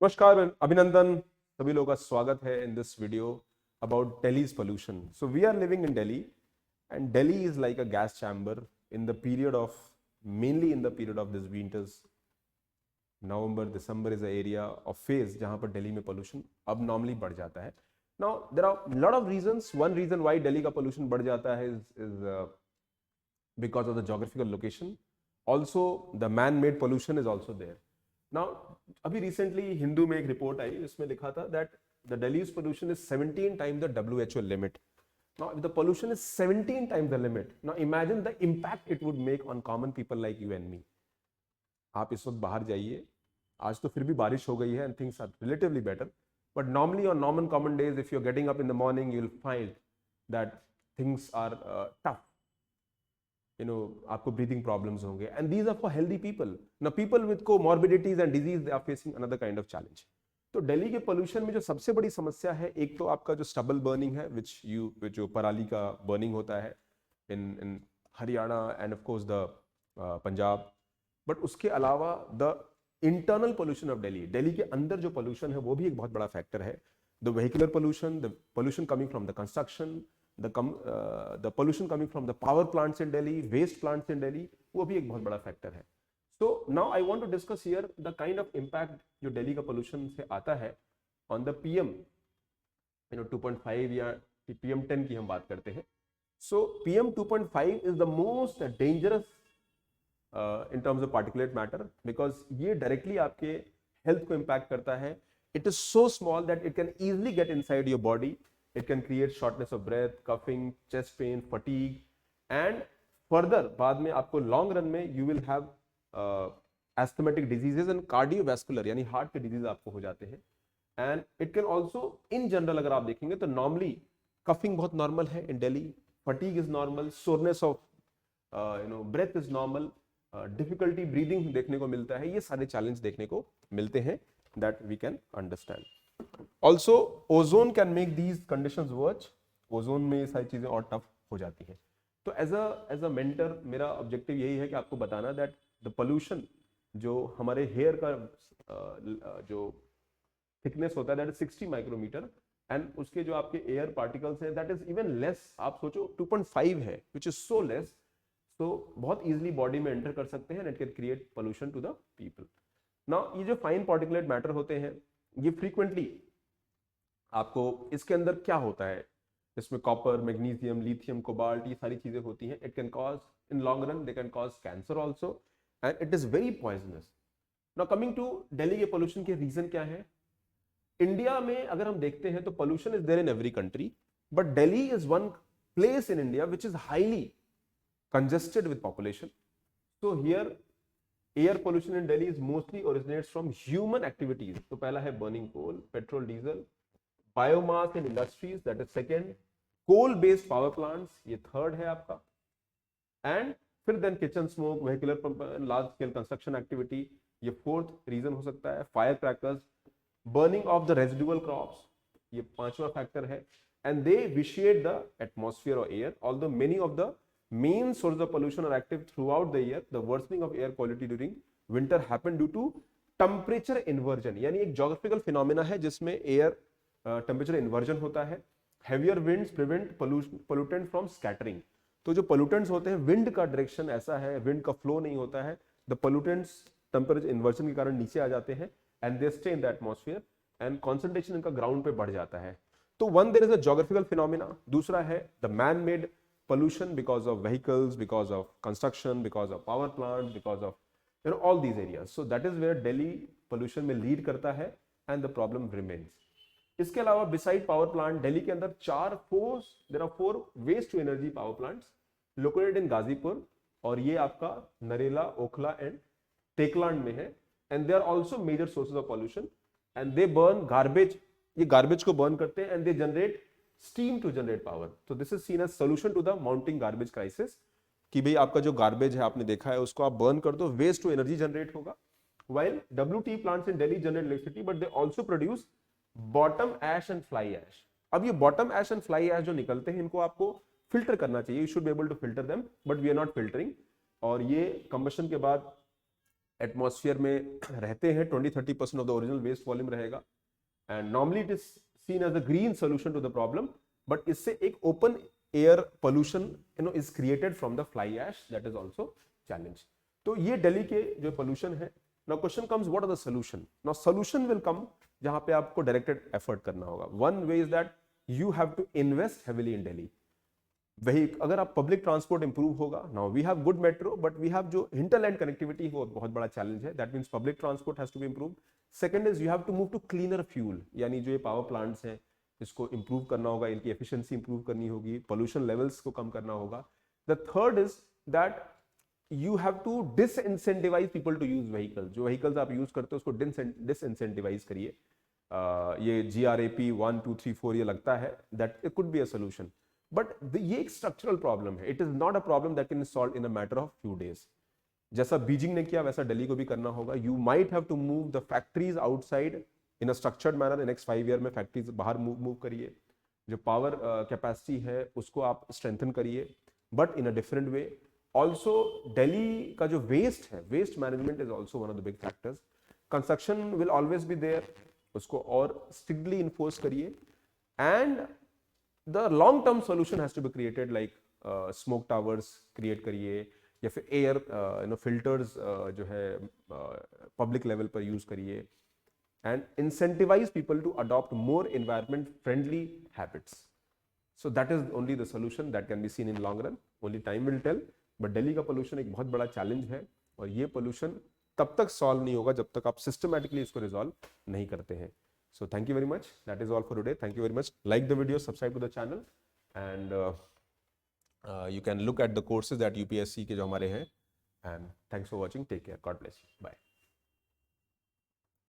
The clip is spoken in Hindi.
नमस्कार अभिनंदन सभी लोगों का स्वागत है in this video about Delhi's pollution. So we are living in Delhi and Delhi is like a gas chamber in the period of mainly in the period of this winters. November December is a area of phase जहां पर दिल्ली में पोल्यूशन अब नॉर्मली बढ़ जाता है. Now there are lot of reasons. One reason why Delhi का पोल्यूशन बढ़ जाता है is because of the geographical location. Also the man made pollution is also there. Now अभी recently हिंदू में एक रिपोर्ट आई, इसमें लिखा था that the Delhi's pollution is 17 times the WHO limit. Now if the pollution is 17 times the limit, now imagine the impact it would make on common people like you and me. आप इस वक्त बाहर जाइए, आज तो फिर भी बारिश हो गई है and things are relatively better, but normally on normal common days if you're getting up in the morning you will find that things are tough. आपको ब्रीदिंग प्रॉब्लम्स होंगे and these are for healthy people. ना people with comorbidities and disease they are facing another kind of challenge. तो दिल्ली के पोल्यूशन में जो सबसे बड़ी समस्या है, एक तो आपका जो स्टबल बर्निंग है जो पराली का बर्निंग होता है in Haryana and of course the Punjab. But उसके अलावा the internal pollution of Delhi के अंदर जो पोल्यूशन है वो भी एक बहुत बड़ा फैक्टर है. The vehicular pollution, the pollution coming from the construction, the pollution coming from the power plants in Delhi, waste plants in Delhi, वो भी एक बहुत बड़ा फैक्टर है. So now I want to discuss here the kind of impact जो दिल्ली का pollution से आता है on the PM 2.5 या PM 10 की हम बात करते हैं. So PM 2.5 is the most dangerous in terms of particulate matter because ये directly आपके health को impact करता है. It is so small that it can easily get inside your body. It can create shortness of breath, coughing, chest pain, fatigue, and further बाद में आपको long run में you will have asthmatic diseases and cardiovascular यानी heart के disease आपको हो जाते हैं. And it can also in general अगर आप देखेंगे तो normally coughing बहुत normal है in Delhi, fatigue is normal, soreness of breath is normal, difficulty breathing देखने को मिलता है. ये सारे challenge देखने को मिलते हैं that we can understand. Also, ozone can make these conditions worse. Ozone में ये सारी चीजें और टफ हो जाती हैं. तो एज अ मेंटर मेरा ऑब्जेक्टिव यही है कि आपको बताना दैट द पोल्यूशन जो हमारे हेयर का जो थिकनेस होता है दैट इज 60 माइक्रोमीटर एंड उसके जो आपके एयर पार्टिकल्स हैं दैट इज इवन लेस. आप सोचो 2.5 है विच इज सो लेस. तो बहुत इजीली बॉडी में एंटर कर सकते हैं and it can create pollution to the people. Now ये जो फाइन पार्टिकुलेट मैटर होते हैं ये फ्रीक्वेंटली आपको इसके अंदर क्या होता है, इसमें कॉपर, मैग्नीशियम, लिथियम, कोबाल्ट ये सारी चीजें होती हैं. It can cause in long run they can cause cancer also and it is very poisonous. Now coming to Delhi के पोल्यूशन के रीजन क्या है. इंडिया में अगर हम देखते हैं तो pollution is there in every country but Delhi is one place in India which is highly congested with population. So here air pollution in Delhi is mostly originates from human activities. तो पहला है burning coal, petrol, diesel, biomass in industries that is second, coal based power plants ये थर्ड है आपका, एंड फिर then kitchen smoke, vehicular large scale construction activity ये फोर्थ रीजन हो सकता है. Fire crackers, burning of the residual crops ये पांचवा फैक्टर है. And they vitiate the atmosphere और air. Although many of the main sources of pollution are active throughout the year. The worsening of air quality during winter happen due to temperature inversion. यानी एक geographical phenomena है जिसमें air temperature inversion होता है. Heavier winds prevent pollutant from scattering. तो जो pollutants होते हैं wind का direction ऐसा है, wind का flow नहीं होता है. The pollutants temperature inversion के कारण नीचे आ जाते हैं and they stay in the atmosphere and concentration इनका ground पे बढ़ जाता है. तो one there is a geographical phenomena. दूसरा है the man-made pollution because of vehicles, because of construction, because of power plants, because of all these areas. So that is where Delhi pollution में lead करता है and the problem remains. इसके अलावा beside power plant दिल्ली के अंदर there are four waste to energy power plants located in Gazipur और ये आपका नरेला, ओखला and टेकलांड में है and they are also major sources of pollution and they burn garbage. ये garbage को burn करते हैं and they generate steam to generate power. So this is seen as solution to the mounting garbage crisis. कि भाई आपका जो गार्बेज है आपने देखा है उसको आप बर्न कर दो, वेस्ट टू एनर्जी जनरेट होगा. While WT plants in Delhi generate electricity but they also produce bottom ash and fly ash. अब ये bottom ash and fly ash जो निकलते हैं इनको आपको फिल्टर करना चाहिए. You should be able to filter them but we are not filtering. और ये combustion के बाद एटमॉस्फेयर में रहते हैं, 20-30% of the original waste volume रहेगा, and normally it is seen as a green solution to the problem, but इससे एक open air pollution is created from the fly ash, that is also challenge. तो ये दिल्ली के जो पोल्यूशन है। Now question comes, what are the solution? Now solution will come जहां पे आपको डायरेक्टेड एफर्ट करना होगा। One way is that you have to invest heavily in Delhi. वही अगर आप पब्लिक ट्रांसपोर्ट इंप्रूव होगा, now we have good metro, but we have जो हिंटरलैंड कनेक्टिविटी, वो बहुत बड़ा चैलेंज है, that means public transport has to be improve. Second is you have to move to cleaner fuel, यानी जो ये पावर प्लांट्स हैं इसको इंप्रूव करना होगा, इनकी एफिशिएंसी इंप्रूव करनी होगी, पोल्यूशन लेवल्स को कम करना होगा। The third is that you have to disincentivize people to use vehicle. जो व्हीकल्स आप यूज करते हो उसको डिसइंसेंटिवाइज करिए। ये GRAP 1, 2, 3, 4 ये लगता है, that it could be a solution, but ये एक स्ट्रक्चरल प्रॉब्लम है। It is not a problem that can solve in a matter of few days. जैसा बीजिंग ने किया वैसा दिल्ली को भी करना होगा। You might have to move the factories outside in a structured manner. In next 5 year में फैक्ट्रीज बाहर मूव करिए। जो पावर कैपेसिटी है उसको आप स्ट्रेंथन करिए, but in a different way. Also Delhi का जो वेस्ट है, waste management is also one of the big factors. Construction will always be there, उसको और स्ट्रिक्टली इन्फोर्स करिए। And the long term solution has to be created, like smoke towers create करिए, या फिर एयर फिल्टर्स जो है पब्लिक लेवल पर यूज करिए, and incentivize people to adopt more environment friendly habits. So that is only the solution that can be seen in long run. Only time will tell. But Delhi का पोल्यूशन एक बहुत बड़ा चैलेंज है, और ये पोल्यूशन तब तक सॉल्व नहीं होगा जब तक आप सिस्टमैटिकली इसको रिजॉल्व नहीं करते हैं। So thank you very much. That is all for today. Thank you very much. Like the video, subscribe to the channel, and you can look at the courses that UPSC के जो हमारे हैं, and thanks for watching. Take care. God bless you. Bye.